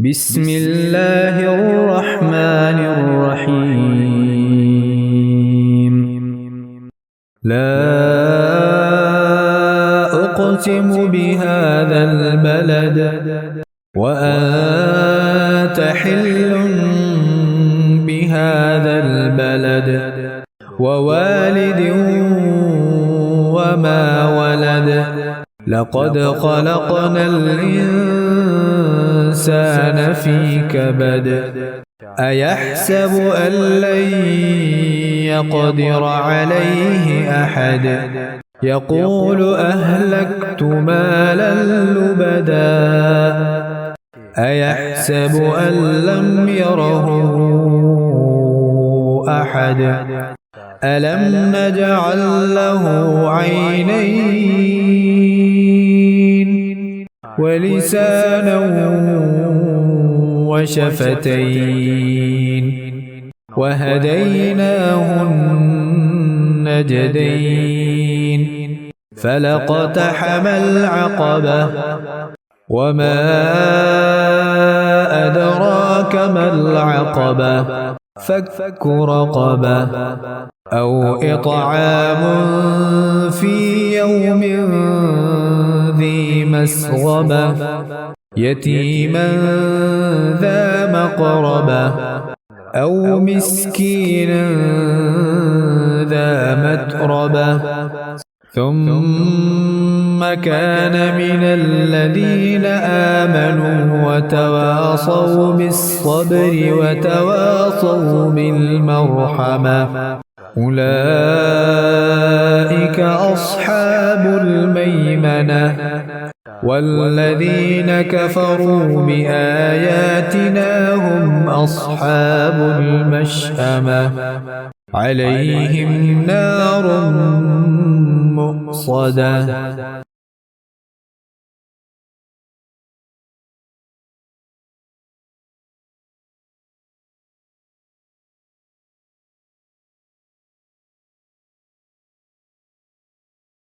بسم الله الرحمن الرحيم. لا أقسم بهذا البلد وأنت حل بهذا البلد ووالد وما ولد. لقد خلقنا الإنسان في كبد. أيحسب أن لن يقدر عليه أحد. يقول أهلكت مالا لبدا. أيحسب أن لم يره أحد. ألم نجعل له عينين ولسانا وشفتين وهديناه النجدين. فلاقتحم العقبة وما أدراك ما العقبة. فك رقبة أو إطعام في يوم ذي مسغبة يتيما ذا مقربة أو مسكينا ذا متربة. ثم كان من الذين آمنوا وتواصوا بالصبر وتواصوا بالمرحمة. أولئك أصحاب الميمنة. والذين كفروا بآياتنا هم أصحاب المشأمة. عليهم نار مؤصدة.